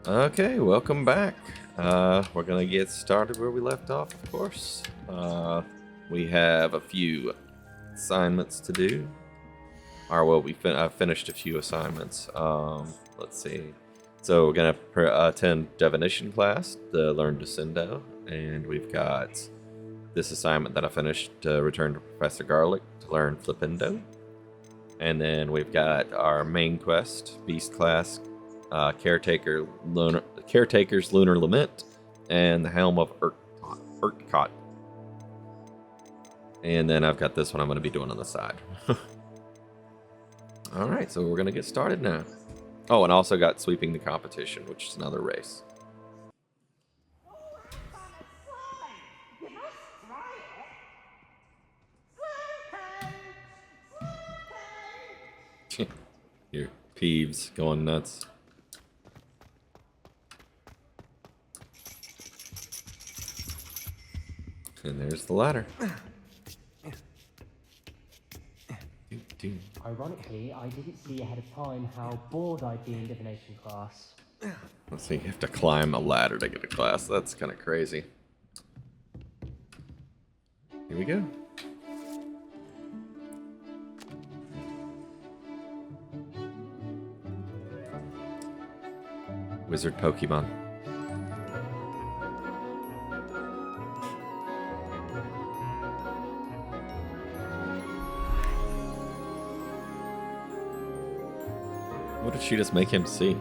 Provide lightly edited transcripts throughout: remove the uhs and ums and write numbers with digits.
Okay, welcome back. We're gonna get started where we left off, of course. We have a few assignments to do. Or well, I finished a few assignments. Let's see. So we're gonna attend divination class to learn Descendo, and we've got this assignment that I finished to return to Professor Garlic to learn Flipendo. And then we've got our main quest, Beast class, Caretaker's Lunar Lament, and the Helm of Urtkot. And then I've got this one I'm going to be doing on the side. Alright, so we're going to get started now. Oh, and I also got Sweeping the Competition, which is another race. Your Peeves going nuts. And there's the ladder. Ironically, I didn't see ahead of time how bored I'd be in divination class. Let's see, you have to climb a ladder to get a class. That's kind of crazy. Here we go. Wizard Pokemon. What did she just make him see?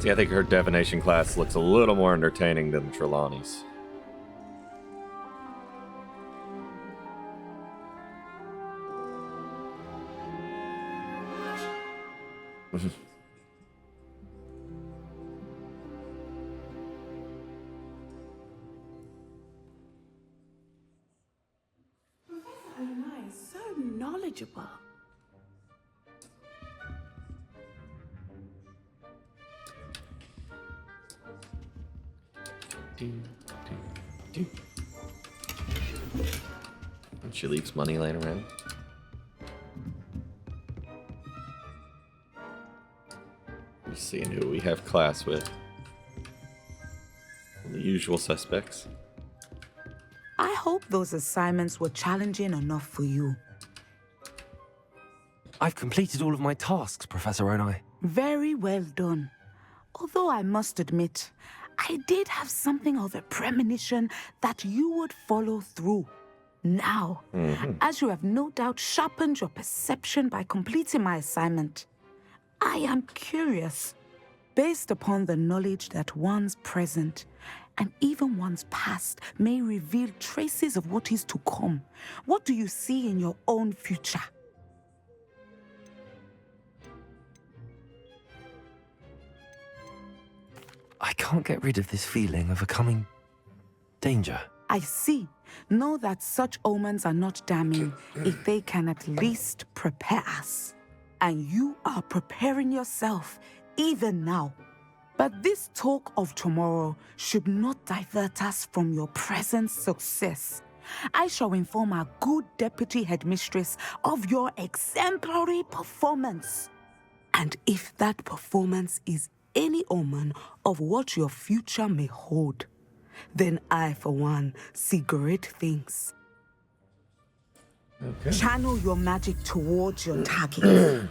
See, I think her divination class looks a little more entertaining than Trelawney's. So nice, so knowledgeable. And she leaves money laying around. Let's see who we have class with. The usual suspects. I hope those assignments were challenging enough for you. I've completed all of my tasks, Professor Onai. Very well done. Although I must admit, I did have something of a premonition that you would follow through. Now, as you have no doubt sharpened your perception by completing my assignment, I am curious, based upon the knowledge that one's present and even one's past may reveal traces of what is to come. What do you see in your own future? I can't get rid of this feeling of a coming danger. I see. Know that such omens are not damning if they can at least prepare us. And you are preparing yourself even now. But this talk of tomorrow should not divert us from your present success. I shall inform our good deputy headmistress of your exemplary performance. And if that performance is any omen of what your future may hold, then I, for one, see great things. Okay. Channel your magic towards your target.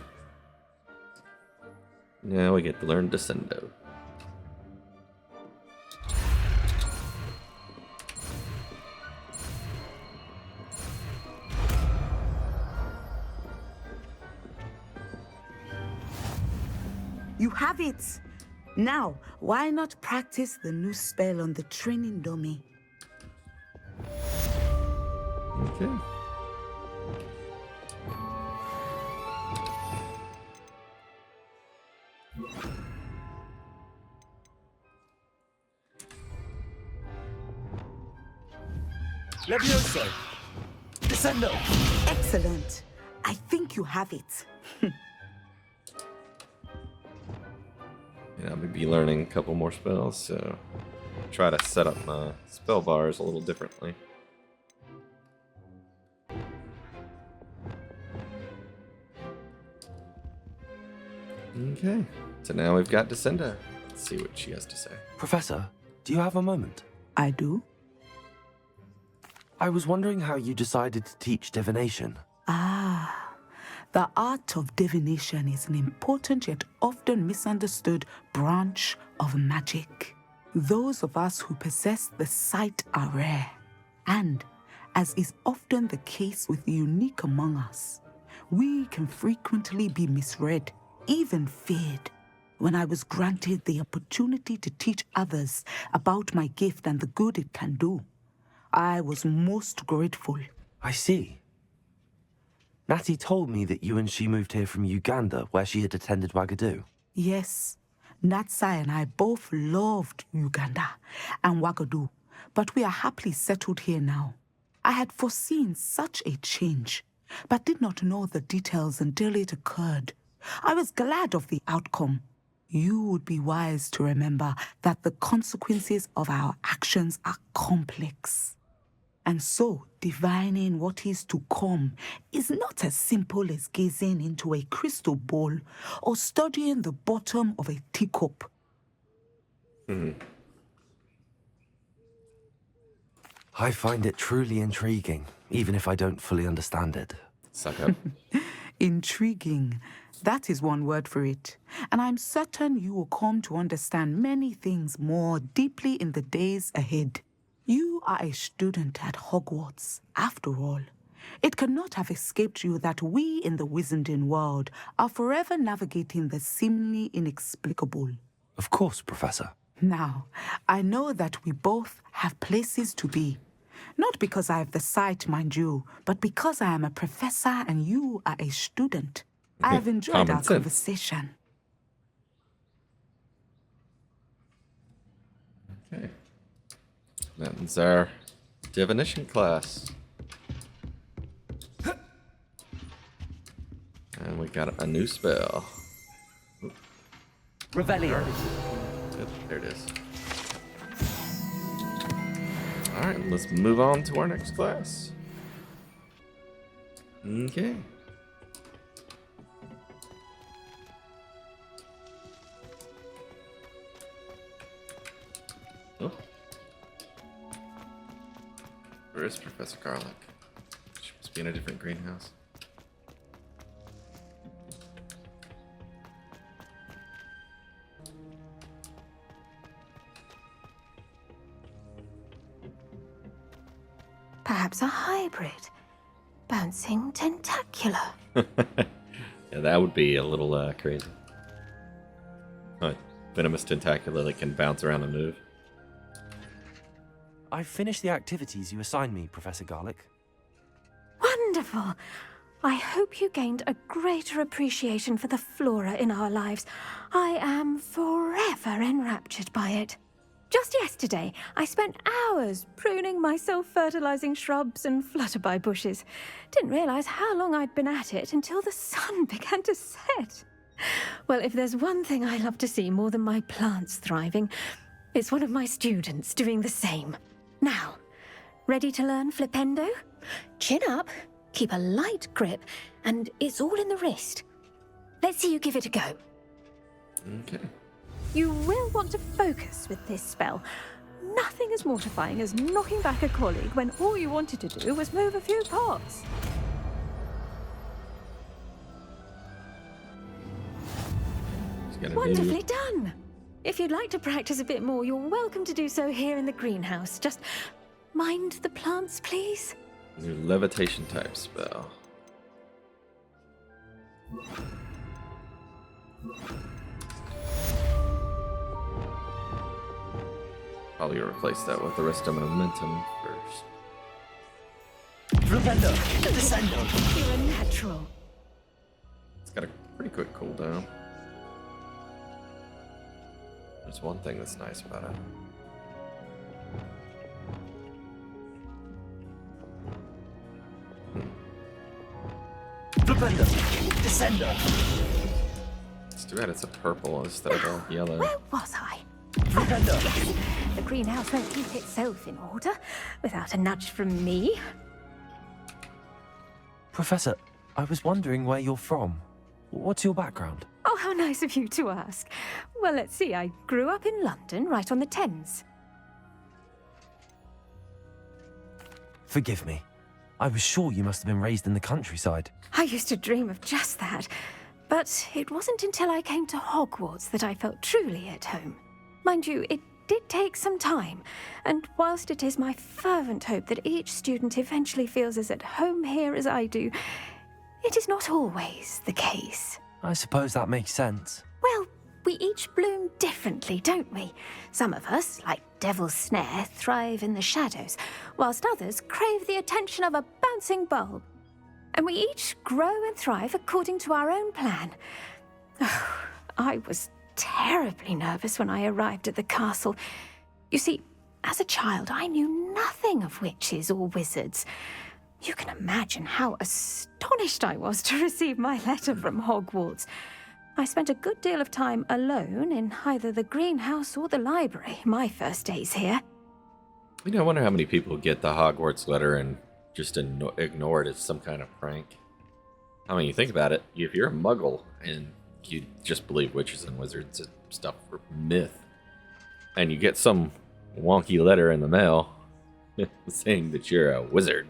Now we get to learn Descendo. You have it. Now, why not practice the new spell on the training dummy? Okay. Levioso! Descendo! Excellent. I think you have it. And I'll be learning a couple more spells, so try to set up my spell bars a little differently. Okay, so now we've got Descenda. Let's see what she has to say. Professor, do you have a moment? I do. I was wondering how you decided to teach divination. Ah, the art of divination is an important yet often misunderstood branch of magic. Those of us who possess the sight are rare, and, as is often the case with the unique among us, we can frequently be misread, even feared. When I was granted the opportunity to teach others about my gift and the good it can do, I was most grateful. I see. Natty told me that you and she moved here from Uganda, where she had attended Wagadu. Yes, Natsai and I both loved Uganda and Wagadu, but we are happily settled here now. I had foreseen such a change, but did not know the details until it occurred. I was glad of the outcome. You would be wise to remember that the consequences of our actions are complex. And so, divining what is to come is not as simple as gazing into a crystal ball or studying the bottom of a teacup. I find it truly intriguing, even if I don't fully understand it. Suck up. Intriguing. That is one word for it. And I'm certain you will come to understand many things more deeply in the days ahead. You are a student at Hogwarts, after all. It cannot have escaped you that we in the wizarding world are forever navigating the seemingly inexplicable. Of course, Professor. Now, I know that we both have places to be. Not because I have the sight, mind you, but because I am a professor and you are a student. I have enjoyed Common our sense. conversation. Okay. That's our divination class. And we got a new spell. Revelio. Yep, there it is. Alright, let's move on to our next class. Okay. Oh. Where is Professor Garlic? She must be in a different greenhouse. Perhaps a hybrid. Bouncing tentacular. Yeah, that would be a little crazy. Venomous tentacula that can bounce around and move. I've finished the activities you assigned me, Professor Garlic. Wonderful. I hope you gained a greater appreciation for the flora in our lives. I am forever enraptured by it. Just yesterday, I spent hours pruning my self-fertilizing shrubs and flutterby bushes. Didn't realize how long I'd been at it until the sun began to set. Well, if there's one thing I love to see more than my plants thriving, it's one of my students doing the same. Now, ready to learn Flipendo? Chin up, keep a light grip, and it's all in the wrist. Let's see you give it a go. Okay. You will want to focus with this spell. Nothing as mortifying as knocking back a colleague when all you wanted to do was move a few pots. It's gonna Wonderfully done. If you'd like to practice a bit more, you're welcome to do so here in the greenhouse. Just mind the plants, please. New levitation type spell. Probably replace that with the rest of momentum first. Flipendo. Descendo. You're a natural. It's got a pretty quick cooldown. There's one thing that's nice about it. Flipendo. Descendo. Let's do Too bad it's a purple instead of a yellow. Where was I? Yes, the greenhouse won't keep itself in order without a nudge from me. Professor, I was wondering where you're from. What's your background? Oh, how nice of you to ask. Well, let's see. I grew up in London, right on the Thames. Forgive me. I was sure you must have been raised in the countryside. I used to dream of just that. But it wasn't until I came to Hogwarts that I felt truly at home. Mind you, it did take some time, and whilst it is my fervent hope that each student eventually feels as at home here as I do, it is not always the case. I suppose that makes sense. Well, we each bloom differently, don't we? Some of us, like Devil's Snare, thrive in the shadows, whilst others crave the attention of a bouncing bulb. And we each grow and thrive according to our own plan. Oh, I was terribly nervous when I arrived at the castle. You see, as a child, I knew nothing of witches or wizards. You can imagine how astonished I was to receive my letter from Hogwarts. I spent a good deal of time alone in either the greenhouse or the library, my first days here. You know, I wonder how many people get the Hogwarts letter and just ignore it as some kind of prank. I mean, you think about it, if you're a muggle and you just believe witches and wizards and stuff for myth, and you get some wonky letter in the mail saying that you're a wizard,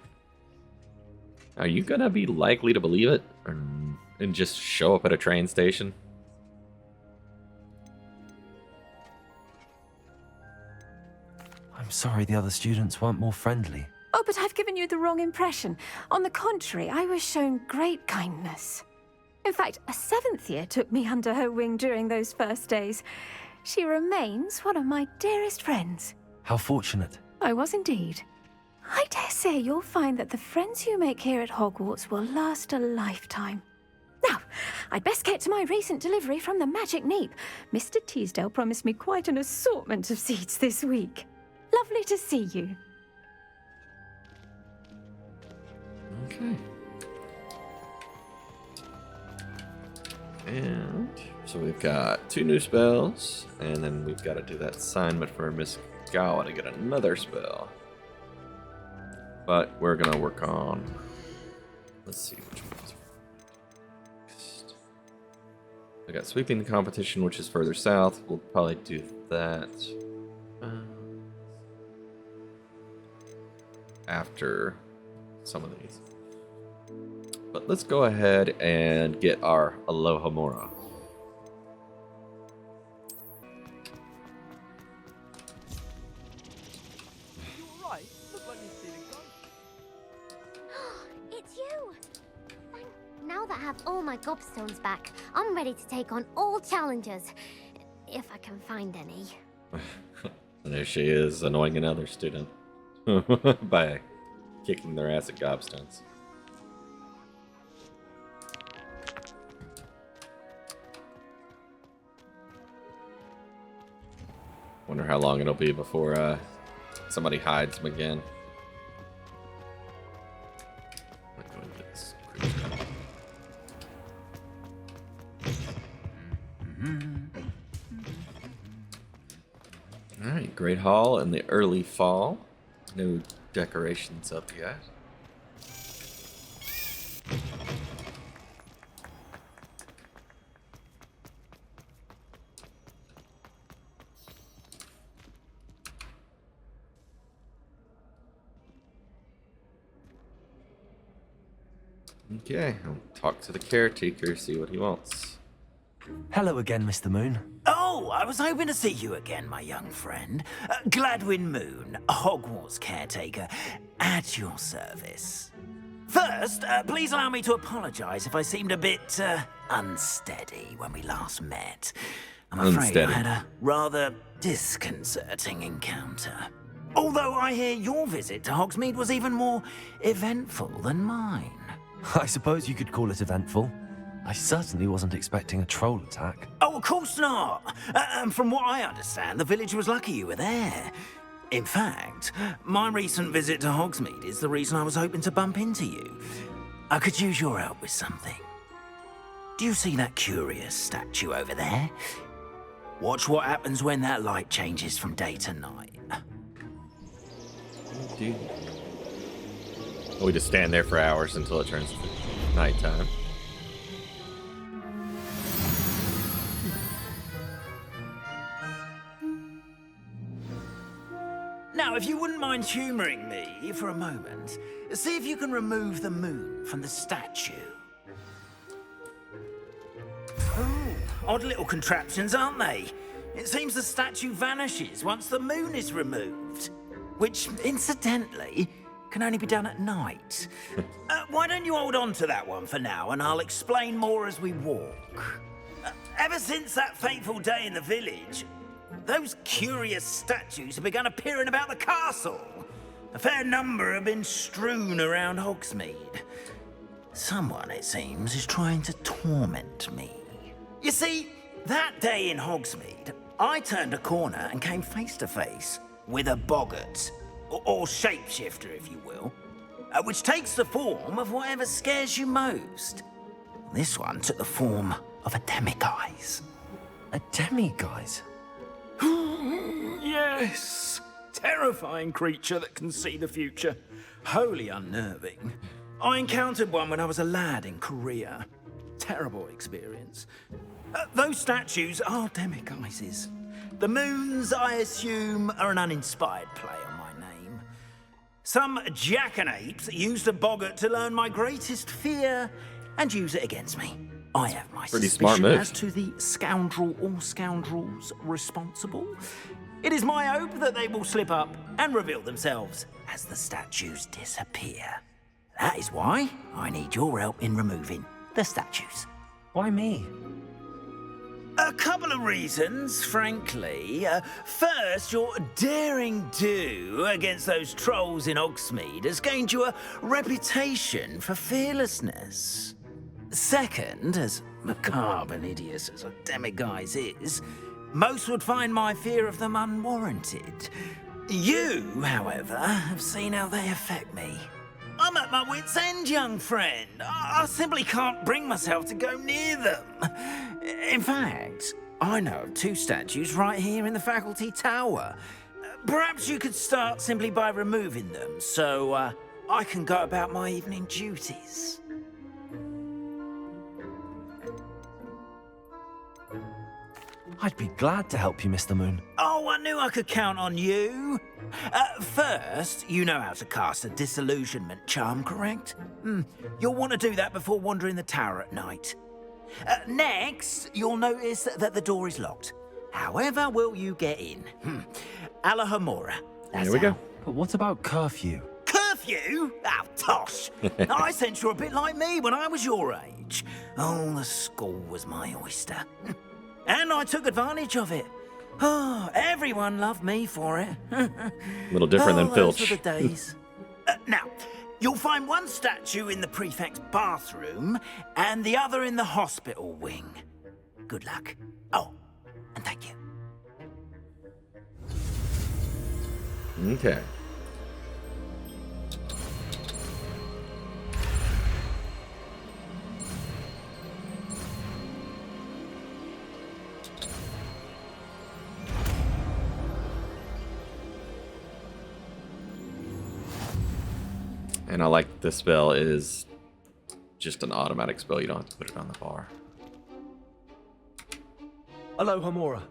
are you gonna be likely to believe it and just show up at a train station? I'm sorry the other students weren't more friendly. Oh, but I've given you the wrong impression. On the contrary, I was shown great kindness. In fact, a 7th year took me under her wing during those first days. She remains one of my dearest friends. How fortunate. I was indeed. I dare say you'll find that the friends you make here at Hogwarts will last a lifetime. Now, I'd best get to my recent delivery from the Magic Neep. Mr. Teasdale promised me quite an assortment of seeds this week. Lovely to see you. Okay. And so we've got 2 new spells, and then we've got to do that assignment for Miss Gawa to get another spell. But we're gonna work on. Let's see which one's next. I got sweeping the competition, which is further south. We'll probably do that after some of these. But let's go ahead and get our Alohomora. It's you! Now that I have all my gobstones back, I'm ready to take on all challenges. If I can find any. And there she is, annoying another student by kicking their ass at gobstones. Wonder how long it'll be before somebody hides them again. Let's go into this creature. Alright, Great Hall in the early fall. No decorations up yet. Okay, I'll talk to the caretaker, see what he wants. Hello again, Mr. Moon. Oh, I was hoping to see you again, my young friend. Gladwin Moon, Hogwarts caretaker, at your service. First, please allow me to apologize if I seemed a bit unsteady when we last met. I'm afraid Unsteady. I had a rather disconcerting encounter. Although I hear your visit to Hogsmeade was even more eventful than mine. I suppose you could call it eventful. I certainly wasn't expecting a troll attack. Oh, of course not. From what I understand, the village was lucky you were there. In fact, my recent visit to Hogsmeade is the reason I was hoping to bump into you. I could use your help with something. Do you see that curious statue over there? Watch what happens when that light changes from day to night. Dude. We just stand there for hours until it turns to nighttime. Now, if you wouldn't mind humouring me for a moment, see if you can remove the moon from the statue. Oh, odd little contraptions, aren't they? It seems the statue vanishes once the moon is removed. Which, incidentally, can only be done at night. Why don't you hold on to that one for now, and I'll explain more as we walk. Ever since that fateful day in the village, those curious statues have begun appearing about the castle. A fair number have been strewn around Hogsmeade. Someone, it seems, is trying to torment me. You see, that day in Hogsmeade, I turned a corner and came face to face with a boggart, or shapeshifter, if you will, which takes the form of whatever scares you most. This one took the form of a demiguise. A demiguise? Yes! Terrifying creature that can see the future. Wholly unnerving. I encountered one when I was a lad in Korea. Terrible experience. Those statues are demiguises. The moons, I assume, are an uninspired play on my name. Some jackanapes used a boggart to learn my greatest fear and use it against me. I have my Pretty smart suspicion move. as to the scoundrel or scoundrels responsible. It is my hope that they will slip up and reveal themselves as the statues disappear. That is why I need your help in removing the statues. Why me? A couple of reasons, frankly. First, your daring do against those trolls in Hogsmeade has gained you a reputation for fearlessness. Second, as macabre and hideous as a demiguise is, most would find my fear of them unwarranted. You, however, have seen how they affect me. I'm at my wit's end, young friend. I simply can't bring myself to go near them. In fact, I know of two statues right here in the faculty tower. Perhaps you could start simply by removing them, so I can go about my evening duties. I'd be glad to help you, Mr. Moon. Oh, I knew I could count on you. First, you know how to cast a disillusionment charm, correct? You'll want to do that before wandering the tower at night. Next, you'll notice that the door is locked. However will you get in? Alahomora. Here we go. But what about curfew? Curfew? Oh, tosh. I sense you're a bit like me when I was your age. Oh, the school was my oyster. And I took advantage of it. Oh, everyone loved me for it. A little different than Those Filch. were the days. Now, you'll find one statue in the prefect's bathroom and the other in the hospital wing. Good luck. Oh, and thank you. Okay. And I like the spell is just an automatic spell. You don't have to put it on the bar. Hello, Homora.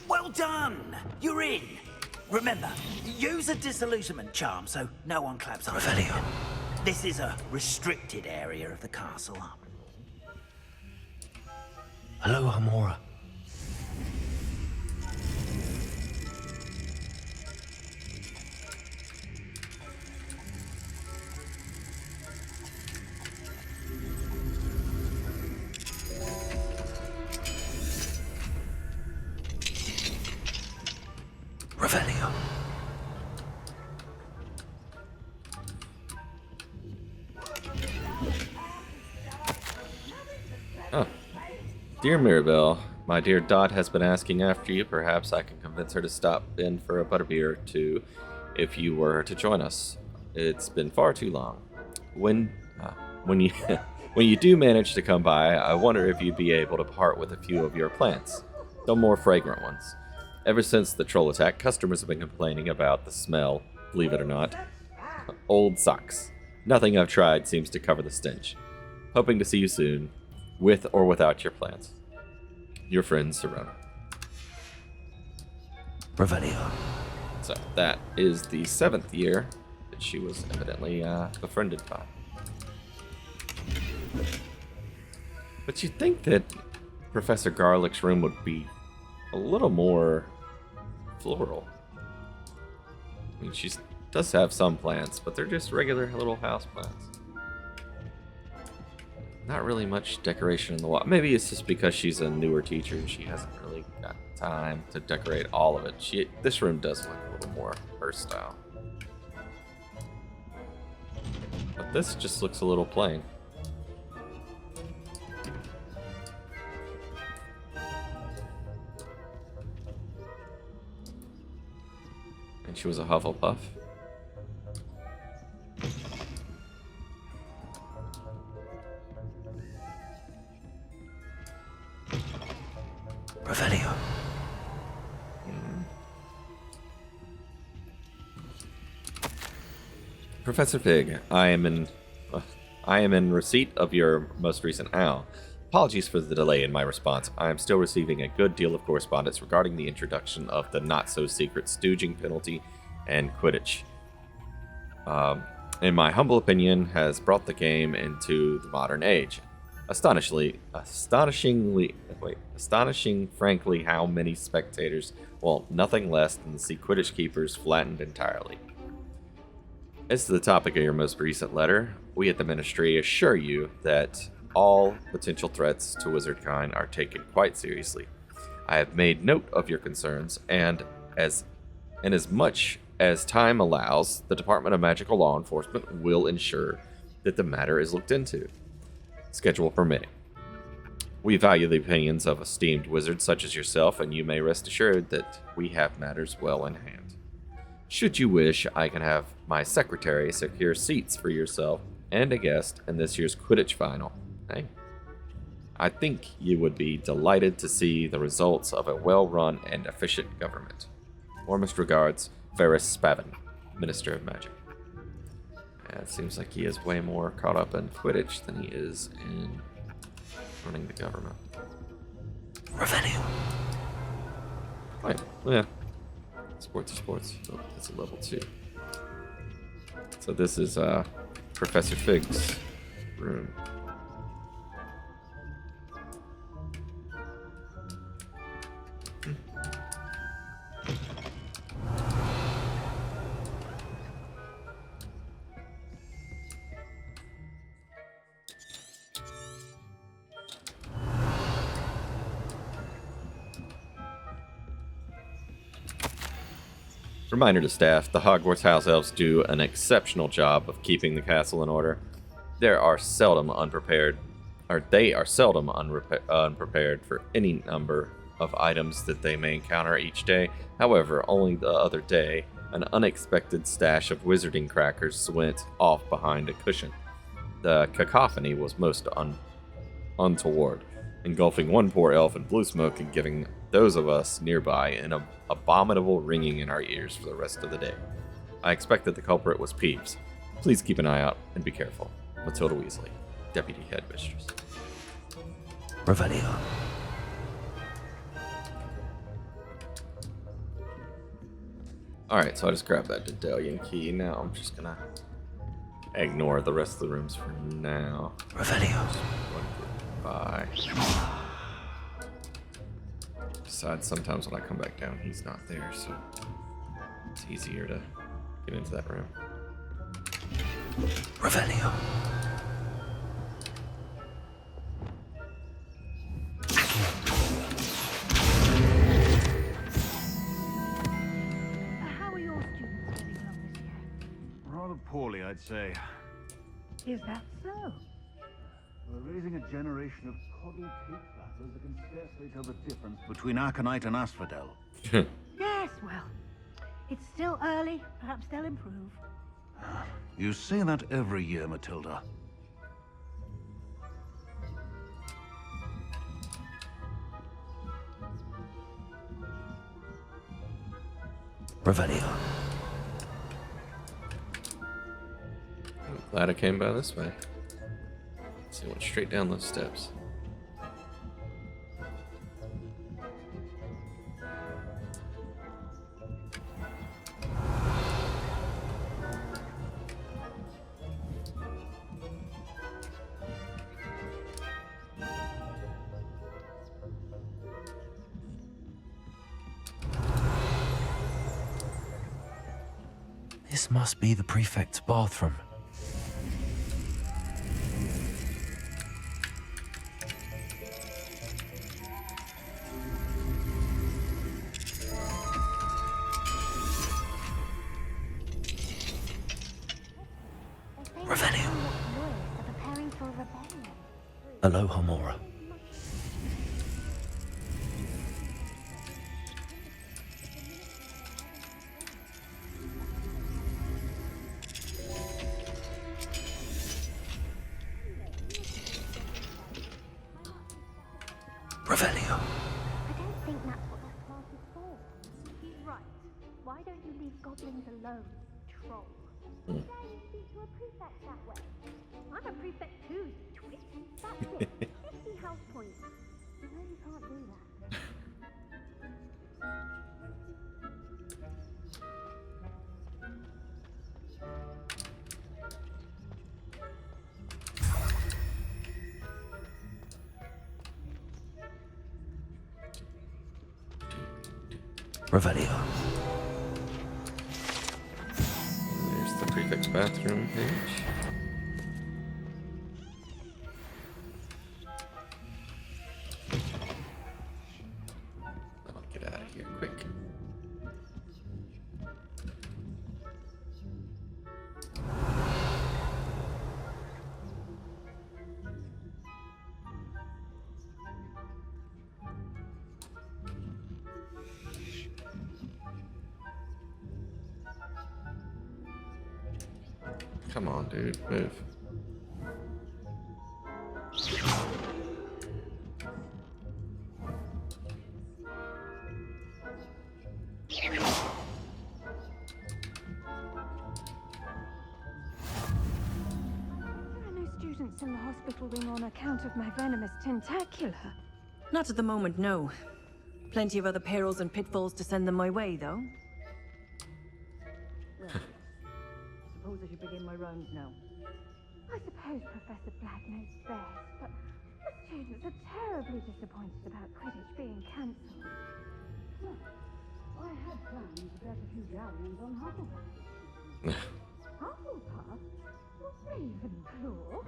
Well done! You're in. Remember, use a disillusionment charm so no one claps on Revelio. This is a restricted area of the castle. Hello, Homora. Revelio. Oh, Dear Mirabelle, my dear Dot has been asking after you. Perhaps I can convince her to stop in for a butterbeer or two if you were to join us. It's been far too long. When you when you do manage to come by, I wonder if you'd be able to part with a few of your plants, some more fragrant ones. Ever since the troll attack, customers have been complaining about the smell, believe it or not. Old socks. Nothing I've tried seems to cover the stench. Hoping to see you soon, with or without your plants. Your friend, Serona. Revelio. So that is the 7th year that she was evidently befriended by. But you'd think that Professor Garlick's room would be a little more floral. I mean, she does have some plants, but they're just regular little house plants. Not really much decoration in the wall. Maybe it's just because she's a newer teacher and she hasn't really got time to decorate all of it. This room does look a little more her style. But this just looks a little plain. And she was a Hufflepuff. Revelio. Professor Fig, I am in receipt of your most recent owl. Apologies for the delay in my response. I am still receiving a good deal of correspondence regarding the introduction of the not-so-secret stooging penalty and Quidditch. In my humble opinion, has brought the game into the modern age. Astonishing, frankly, how many spectators want nothing less than to see Quidditch keepers flattened entirely. As to the topic of your most recent letter, we at the Ministry assure you that all potential threats to wizardkind are taken quite seriously. I have made note of your concerns, and as much as time allows, the Department of Magical Law Enforcement will ensure that the matter is looked into, schedule permitting. We value the opinions of esteemed wizards such as yourself, and you may rest assured that we have matters well in hand. Should you wish, I can have my secretary secure seats for yourself and a guest in this year's Quidditch final. Hey, I think you would be delighted to see the results of a well-run and efficient government. Warmest regards, Ferris Spavin, Minister of Magic. Yeah, it seems like he is way more caught up in Quidditch than he is in running the government. Revelio. Right, well, yeah. Sports are sports. Oh, that's a level 2. So this is Professor Fig's room. Reminder to staff, the Hogwarts House Elves do an exceptional job of keeping the castle in order. They are seldom unprepared for any number of items that they may encounter each day. However, only the other day, an unexpected stash of wizarding crackers went off behind a cushion. The cacophony was most untoward, engulfing one poor elf in blue smoke and giving those of us nearby an abominable ringing in our ears for the rest of the day. I expect that the culprit was Peeves. Please keep an eye out and be careful. Matilda Weasley, Deputy Headmistress. Revelio. Alright, so I just grabbed that Dedalian key. Now I'm just gonna ignore the rest of the rooms for now. Revelio. Bye. Besides, sometimes when I come back down, he's not there, so it's easier to get into that room. Revelio. How are your students getting along this year? Rather poorly, I'd say. Is that so? We're raising a generation of coddled cake batters that can scarcely tell the difference between aconite and asphodel. Yes, well, it's still early. Perhaps they'll improve. You say that every year, Matilda. Revelio. I'm glad I came by this way. So I went straight down those steps. This must be the prefect's bathroom. Revelio. They're preparing for a rebellion. Aloha Mora. Revelio. I don't think that's what that class is for. He's right. Why don't you leave goblins alone, troll? Dare you speak to a prefect that way? I'm a prefect too, you twit. That's it. 50 house points. You know you can't do that. Revelio. There's the prefect's bathroom page. I'll get out of here quick. Come on, dude, move. There are no students in the hospital wing on account of my venomous tentacula. Not at the moment, no. Plenty of other perils and pitfalls to send them my way, though. Well, suppose I should begin my rounds now. I suppose Professor Black knows best, but the students are terribly disappointed about Quidditch being cancelled. I had plans to bet a few galleons on Hufflepuff. Hufflepuff? Ravenclaw?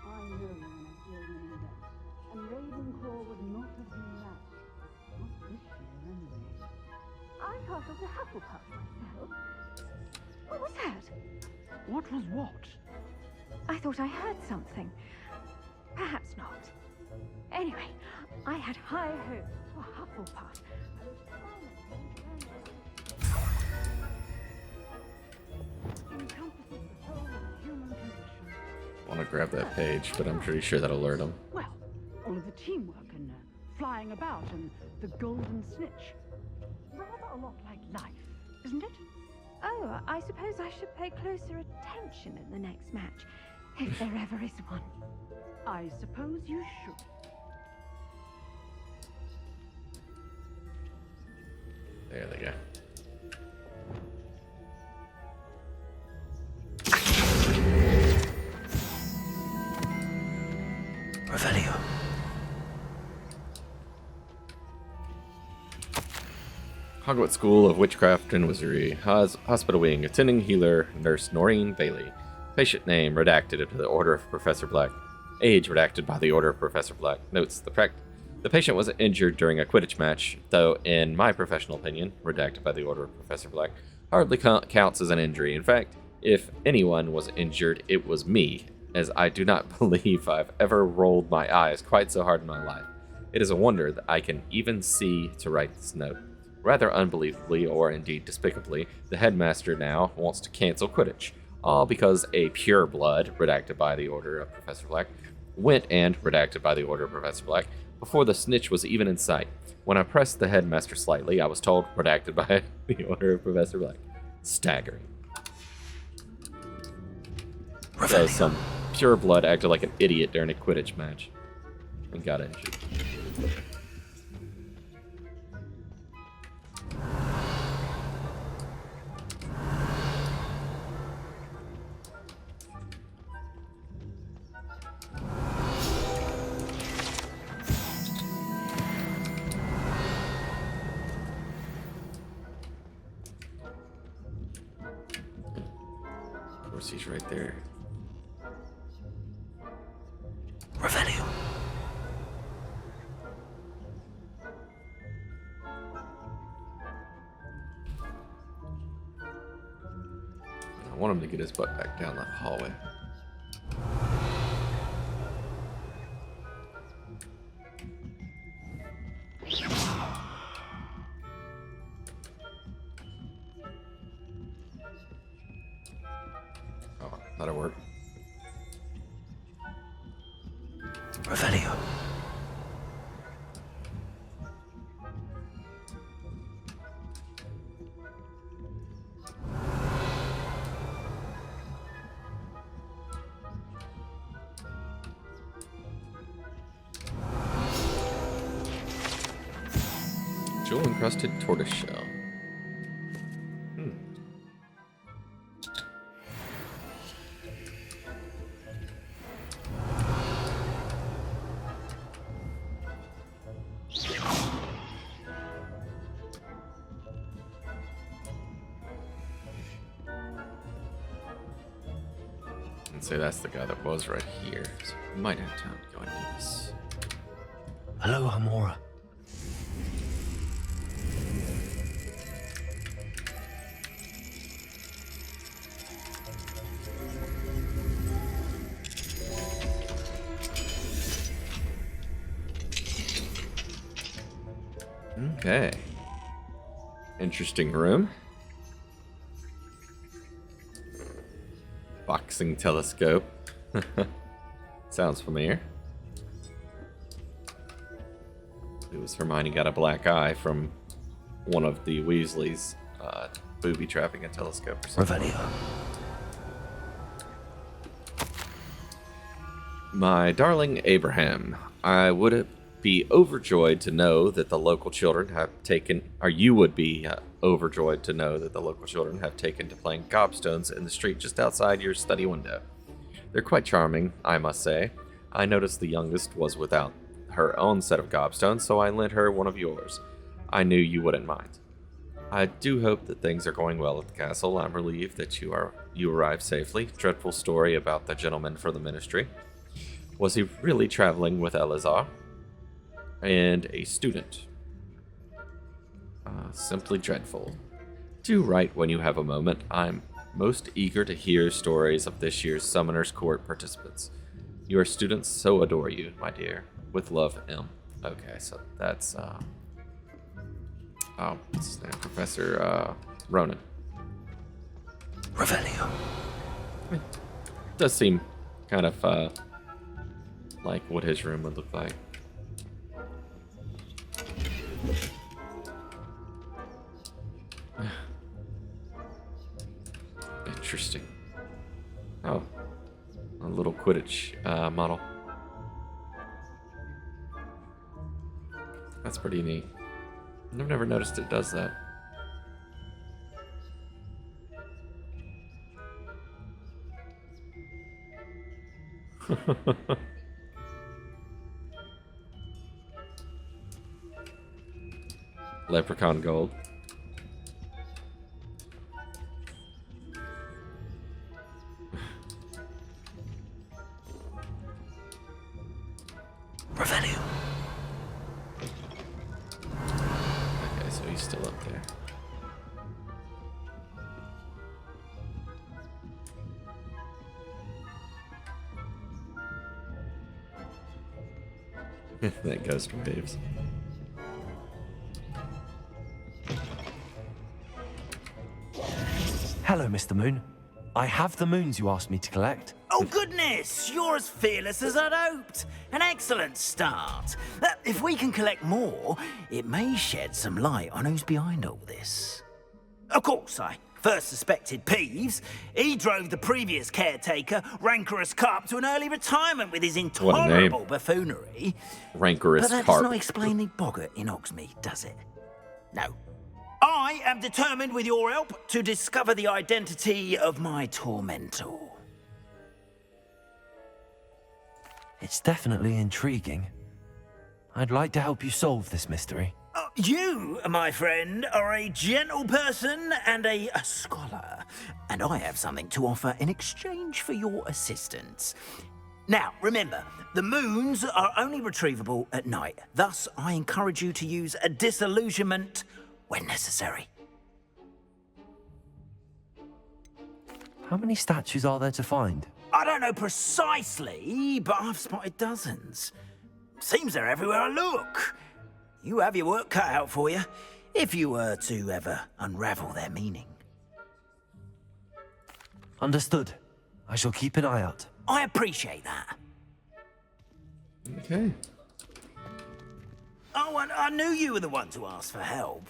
I know you're in a ill-winning bet, and Ravenclaw would not have been matched. Not this year, anyway. I castled a Hufflepuff myself. What was that? What was what? I thought I heard something. Perhaps not. Anyway, I had high hopes for Hufflepuff. Encompasses the whole of human condition. I want to grab that page, but I'm pretty sure that'll alert him. Well, all of the teamwork and flying about and the golden snitch. Rather a lot like life, isn't it? Oh, I suppose I should pay closer attention in the next match, if there ever is one. I suppose you should. There they go. Revelio. Hogwarts School of Witchcraft and Wizardry. Hospital Wing. Attending healer, Nurse Noreen Bailey. Patient name redacted to the order of Professor Black. Age redacted by the order of Professor Black. Notes the patient was injured during a Quidditch match, though in my professional opinion, redacted by the order of Professor Black, hardly counts as an injury. In fact, if anyone was injured, it was me. as I do not believe I've ever rolled my eyes quite so hard in my life. It is a wonder that I can even see to write this note. Rather unbelievably, or indeed despicably, the headmaster now wants to cancel Quidditch, all because a pureblood, redacted by the order of Professor Black, went and, redacted by the order of Professor Black, before the snitch was even in sight. When I pressed the headmaster slightly, I was told, redacted by the order of Professor Black. Staggering. So some pureblood acted like an idiot during a Quidditch match and got injured. Of course, he's right there. Revelio. I want him to get his butt back down that hallway. Oh, that'll work. Revelio. Jewel-encrusted tortoiseshell. And say that's the guy that was right here. So we might have time to go and do this. Hello, Hamora. Okay. Interesting room. Boxing telescope. Sounds familiar. It was Hermione got a black eye from one of the Weasleys booby trapping a telescope or something. Revelio. My darling Abraham, I would be overjoyed to know that the local children have taken, or you would be overjoyed to know that the local children have taken to playing gobstones in the street just outside your study window. They're quite charming, I must say. I noticed the youngest was without her own set of gobstones, so I lent her one of yours. I knew you wouldn't mind. I do hope that things are going well at the castle. I'm relieved that you arrived safely. Dreadful story about the gentleman for the ministry. Was he really traveling with Elazar? And a student. Simply dreadful. Do write when you have a moment. I'm most eager to hear stories of this year's Summoner's Court participants. Your students so adore you, my dear. With love, M. Okay, so that's, oh, what's his name? Professor, Ronan. Revelio. Does seem kind of, like what his room would look like. Interesting. Oh, a little Quidditch model. That's pretty neat. I've never noticed it does that. Leprechaun gold. Revelio. Okay, so he's still up there. That ghost waves. Hello, Mr. Moon. I have the moons you asked me to collect. Oh, goodness! You're as fearless as I'd hoped. An excellent start. If we can collect more, it may shed some light on who's behind all this. Of course, I first suspected Peeves. He drove the previous caretaker, Rancorous Carp, to an early retirement with his intolerable buffoonery. Rancorous But that Carp. does not explain the boggart in Hogsmeade, does it? No. I am determined, with your help, to discover the identity of my tormentor. It's definitely intriguing. I'd like to help you solve this mystery. You, my friend, are a gentle person and a scholar, and I have something to offer in exchange for your assistance. Now, remember, the moons are only retrievable at night. Thus, I encourage you to use a disillusionment when necessary. How many statues are there to find? I don't know precisely, but I've spotted dozens. Seems they're everywhere I look. You have your work cut out for you, if you were to ever unravel their meaning. Understood. I shall keep an eye out. I appreciate that. Okay. Oh, and I knew you were the one to ask for help.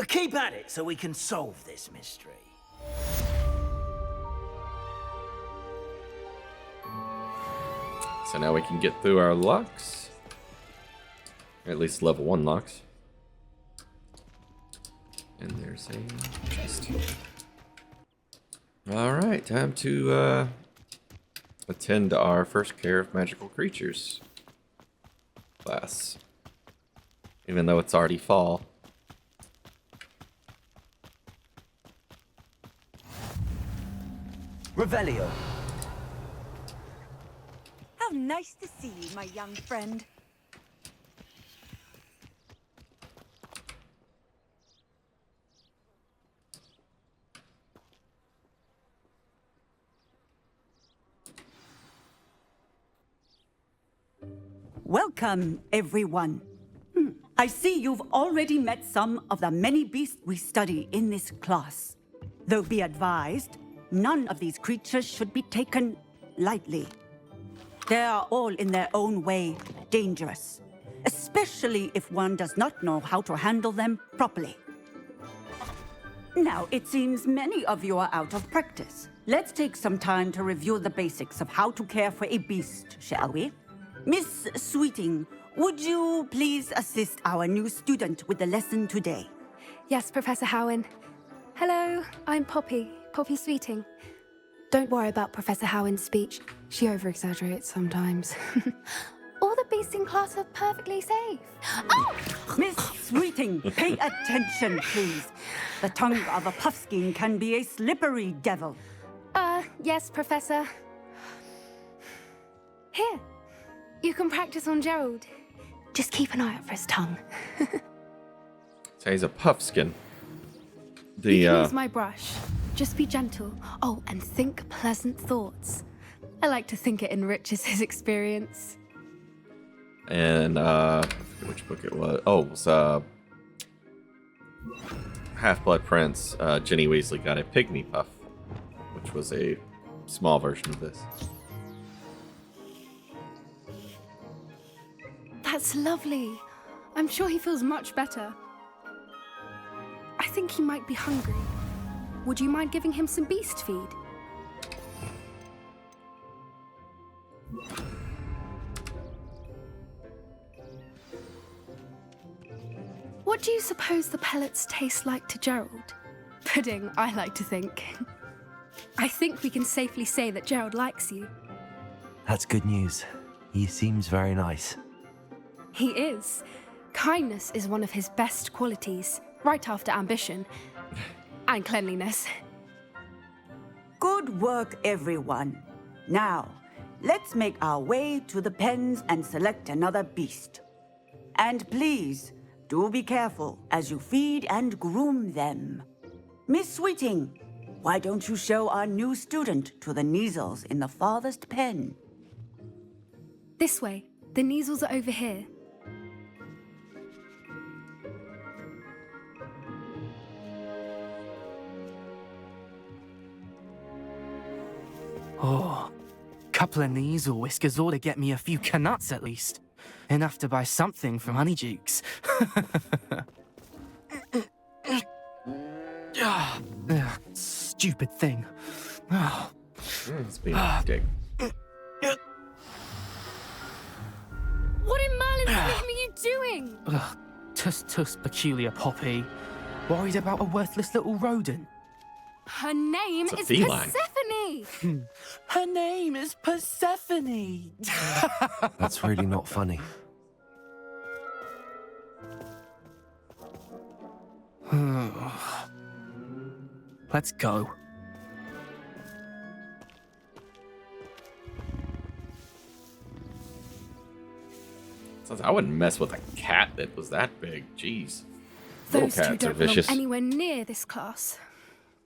Keep at it so we can solve this mystery. So now we can get through our locks. Or at least level 1 locks. And there's a chest. Alright, time to attend to our first care of magical creatures class. Even though it's already fall. Revelio. How nice to see you, my young friend. Welcome, everyone. I see you've already met some of the many beasts we study in this class. Though be advised, none of these creatures should be taken lightly. They are all in their own way dangerous, especially if one does not know how to handle them properly. Now, it seems many of you are out of practice. Let's take some time to review the basics of how to care for a beast, shall we? Miss Sweeting, would you please assist our new student with the lesson today? Yes, Professor Howin. Hello, I'm Poppy Sweeting. Don't worry about Professor Howin's speech. She over-exaggerates sometimes. All the beasts in class are perfectly safe. Oh! Miss Sweeting, pay attention, please. The tongue of a puffskein can be a slippery devil. Yes, Professor. Here, you can practice on Gerald. Just keep an eye out for his tongue. So he's a puffskin. You can use my brush. Just be gentle. Oh, and think pleasant thoughts. I like to think it enriches his experience. And I forget which book it was. Oh, it was Half-Blood Prince. Ginny Weasley got a pygmy puff, which was a small version of this. That's lovely. I'm sure he feels much better. I think he might be hungry. Would you mind giving him some beast feed? What do you suppose the pellets taste like to Gerald? Pudding, I like to think. I think we can safely say that Gerald likes you. That's good news. He seems very nice. He is. Kindness is one of his best qualities, right after ambition. And cleanliness. Good work, everyone. Now, let's make our way to the pens and select another beast. And please, do be careful as you feed and groom them. Miss Sweeting, why don't you show our new student to the Neasels in the farthest pen? This way. The Neasels are over here. Oh, couple of Neasel whiskers ought to get me a few canuts at least. Enough to buy something from Honeydukes. Stupid thing. Oh. It's being a dick. What in Merlin's name are you doing? Ugh, tuss, peculiar Poppy. Worried about a worthless little rodent. Her name It's a is feline. Persephone. Her name is Persephone. That's really not funny. Let's go. I wouldn't mess with a cat that was that big. Jeez. Those two Little cats are don't belong vicious. anywhere near this class.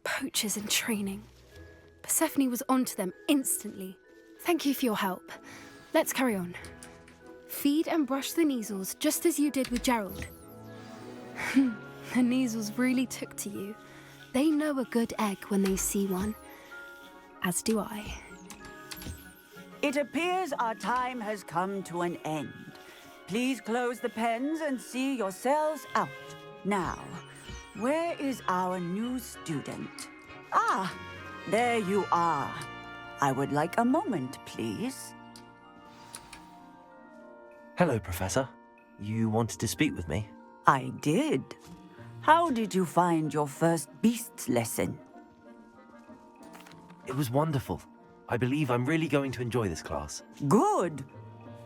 Poachers in training. Persephone was onto them instantly. Thank you for your help. Let's carry on. Feed and brush the Neasels just as you did with Gerald. The Neasels really took to you. They know a good egg when they see one. As do I. It appears our time has come to an end. Please close the pens and see yourselves out. Now, where is our new student? Ah, there you are. I would like a moment, please. Hello, Professor. You wanted to speak with me? I did. How did you find your first beasts lesson? It was wonderful. I believe I'm really going to enjoy this class. Good.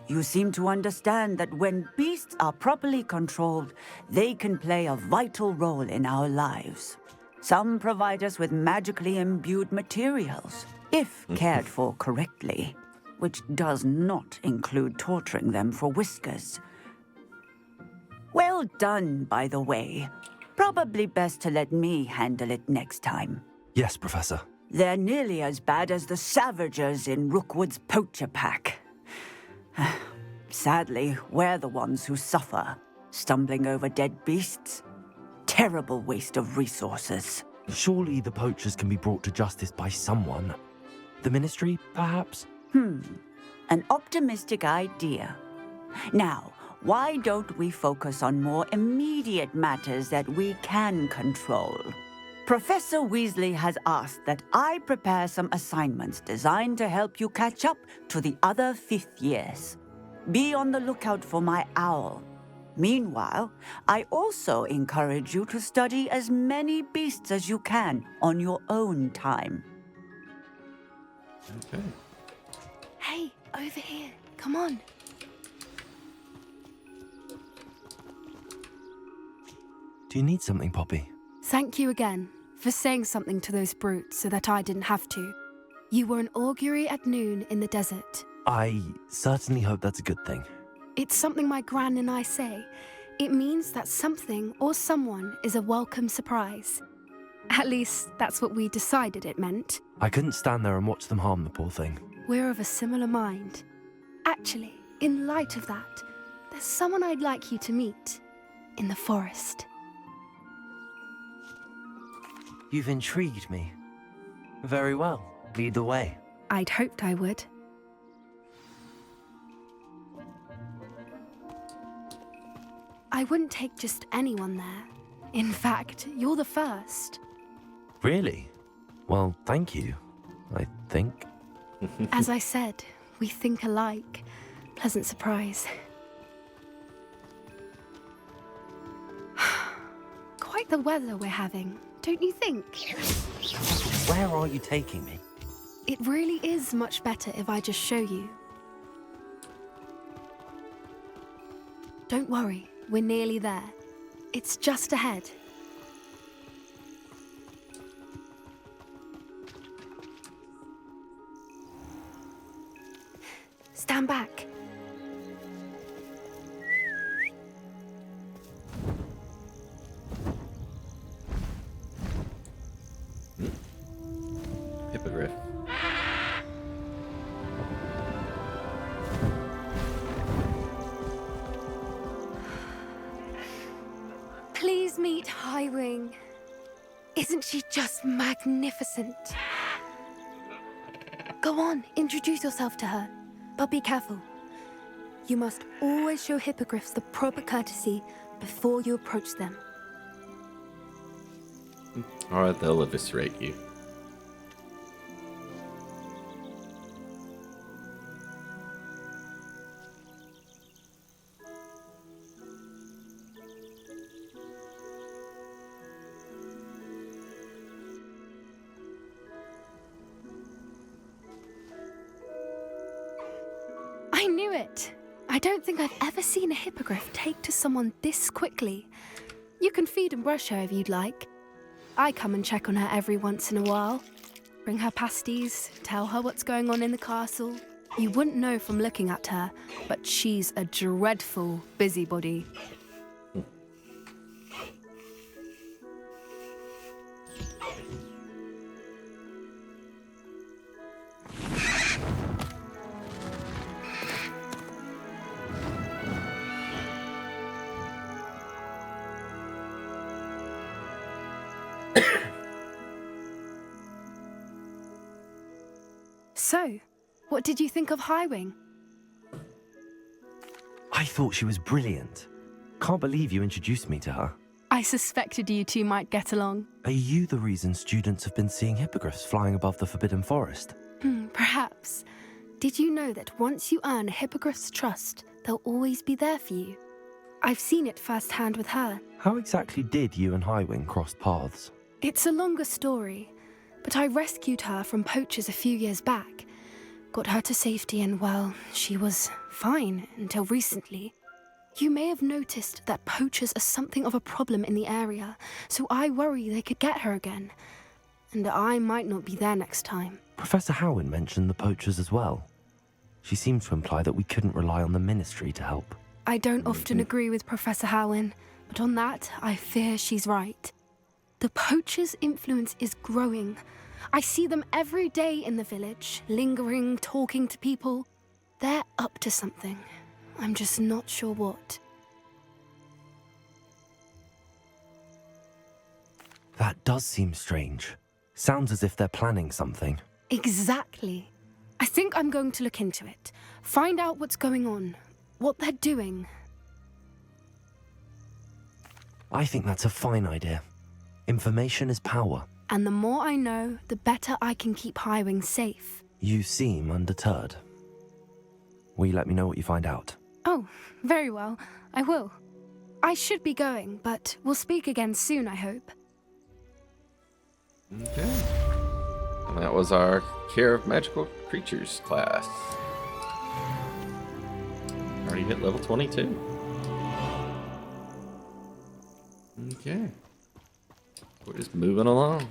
You seem to understand that when beasts are properly controlled, they can play a vital role in our lives. Some provide us with magically imbued materials, if cared for correctly, which does not include torturing them for whiskers. Well done, by the way. Probably best to let me handle it next time. Yes, Professor. They're nearly as bad as the Savagers in Rookwood's poacher pack. Sadly, we're the ones who suffer, stumbling over dead beasts. Terrible waste of resources. Surely the poachers can be brought to justice by someone. The Ministry, perhaps? An optimistic idea. Now, why don't we focus on more immediate matters that we can control? Professor Weasley has asked that I prepare some assignments designed to help you catch up to the other fifth years. Be on the lookout for my owl. Meanwhile, I also encourage you to study as many beasts as you can on your own time. Okay. Hey, over here. Come on. Do you need something, Poppy? Thank you again for saying something to those brutes so that I didn't have to. You were an augury at noon in the desert. I certainly hope that's a good thing. It's something my gran and I say. It means that something or someone is a welcome surprise. At least, that's what we decided it meant. I couldn't stand there and watch them harm the poor thing. We're of a similar mind. Actually, in light of that, there's someone I'd like you to meet. In the forest. You've intrigued me. Very well. Lead the way. I'd hoped I would. I wouldn't take just anyone there. In fact, you're the first. Really? Well, thank you, I think. As I said, we think alike. Pleasant surprise. Quite the weather we're having, don't you think? Where are you taking me? It really is much better if I just show you. Don't worry, we're nearly there. It's just ahead. Stand back. Hippogriff. Please meet Highwing. Isn't she just magnificent? Go on, introduce yourself to her. But be careful. You must always show hippogriffs the proper courtesy before you approach them. Alright, they'll eviscerate you. I knew it! I don't think I've ever seen a hippogriff take to someone this quickly. You can feed and brush her if you'd like. I come and check on her every once in a while. Bring her pasties, tell her what's going on in the castle. You wouldn't know from looking at her, but she's a dreadful busybody. So, what did you think of Highwing? I thought she was brilliant. Can't believe you introduced me to her. I suspected you two might get along. Are you the reason students have been seeing hippogriffs flying above the Forbidden Forest? Perhaps. Did you know that once you earn a hippogriff's trust, they'll always be there for you? I've seen it firsthand with her. How exactly did you and Highwing cross paths? It's a longer story, but I rescued her from poachers a few years back. Got her to safety and, well, she was fine until recently. You may have noticed that poachers are something of a problem in the area, so I worry they could get her again. And I might not be there next time. Professor Howin mentioned the poachers as well. She seemed to imply that we couldn't rely on the Ministry to help. I don't often agree with Professor Howin, but on that, I fear she's right. The poachers' influence is growing. I see them every day in the village, lingering, talking to people. They're up to something. I'm just not sure what. That does seem strange. Sounds as if they're planning something. Exactly. I think I'm going to look into it. Find out what's going on, what they're doing. I think that's a fine idea. Information is power. And the more I know, the better I can keep Highwing safe. You seem undeterred. Will you let me know what you find out? Oh, very well. I will. I should be going, but we'll speak again soon, I hope. Okay. And that was our Care of Magical Creatures class. Already hit level 22. Okay. We're just moving along.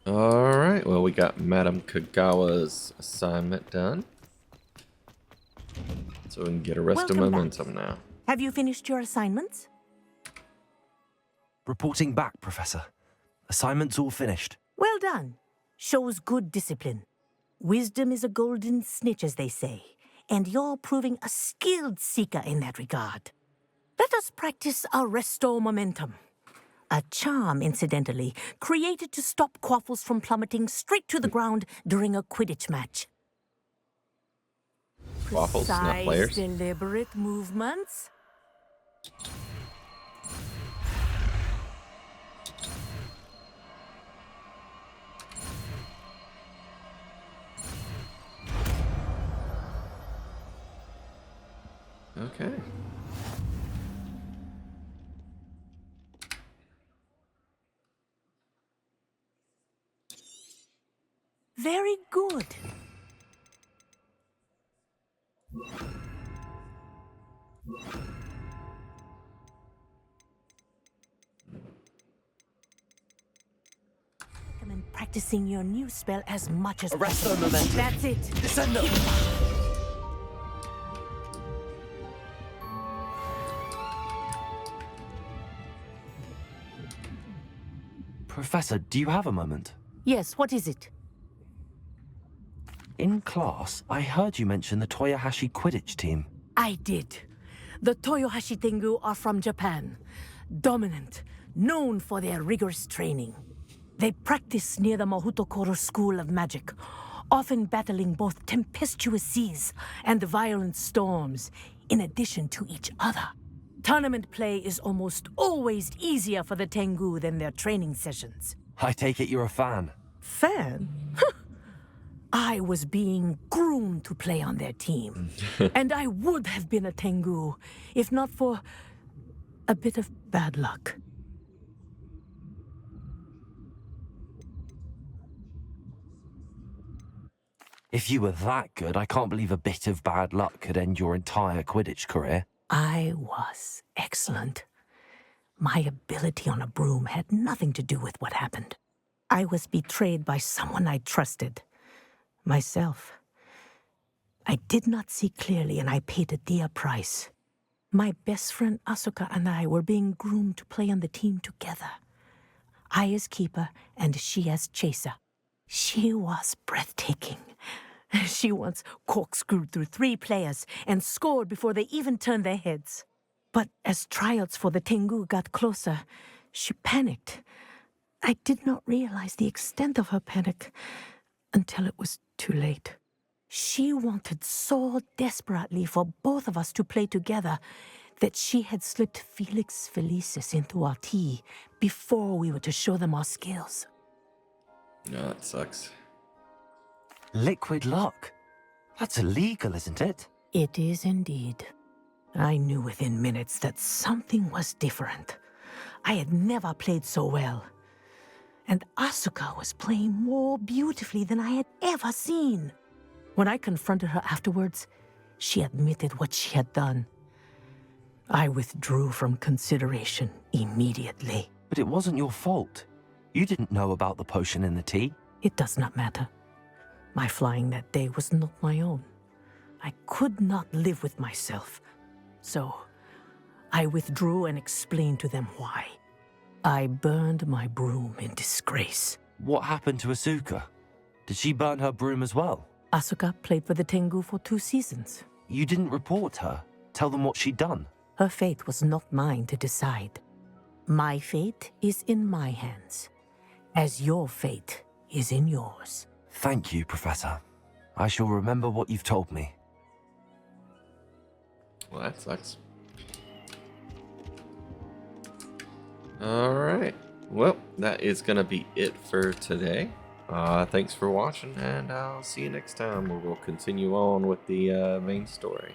Alright, well, we got Madame Kagawa's assignment done. So we can get Arrested Momentum now. Have you finished your assignments? Reporting back, Professor. Assignment's all finished. Well done. Shows good discipline. Wisdom is a golden snitch, as they say, and you're proving a skilled seeker in that regard. Let us practice Arresto Momentum. A charm, incidentally, created to stop Quaffles from plummeting straight to the ground during a Quidditch match. Quaffles, not players. Deliberate movements. Okay. Very good. Recommend practicing your new spell as much as Arresto Momentum. That's it. Descendo. Professor, do you have a moment? Yes, what is it? In class, I heard you mention the Toyohashi Quidditch team. I did. The Toyohashi Tengu are from Japan. Dominant, known for their rigorous training. They practice near the Mahutokoro School of Magic, often battling both tempestuous seas and violent storms, in addition to each other. Tournament play is almost always easier for the Tengu than their training sessions. I take it you're a fan. Fan? I was being groomed to play on their team. And I would have been a Tengu, if not for a bit of bad luck. If you were that good, I can't believe a bit of bad luck could end your entire Quidditch career. I was excellent. My ability on a broom had nothing to do with what happened. I was betrayed by someone I trusted. Myself. I did not see clearly, and I paid a dear price. My best friend Asuka and I were being groomed to play on the team together. I as keeper, and she as chaser. She was breathtaking. She once corkscrewed through 3 players and scored before they even turned their heads. But as tryouts for the Tengu got closer, she panicked. I did not realize the extent of her panic until it was too late. She wanted so desperately for both of us to play together that she had slipped Felix Felicis into our tea before we were to show them our skills. No, that sucks. Liquid luck? That's illegal, isn't it? It is indeed. I knew within minutes that something was different. I had never played so well. And Asuka was playing more beautifully than I had ever seen. When I confronted her afterwards, she admitted what she had done. I withdrew from consideration immediately. But it wasn't your fault. You didn't know about the potion in the tea. It does not matter. My flying that day was not my own. I could not live with myself. So, I withdrew and explained to them why. I burned my broom in disgrace. What happened to Asuka? Did she burn her broom as well? Asuka played for the Tengu for 2 seasons. You didn't report her? Tell them what she'd done? Her fate was not mine to decide. My fate is in my hands, as your fate is in yours. Thank you, Professor. I shall remember what you've told me. Well, that sucks. Alright. Well, that is going to be it for today. Thanks for watching, and I'll see you next time where we'll continue on with the main story.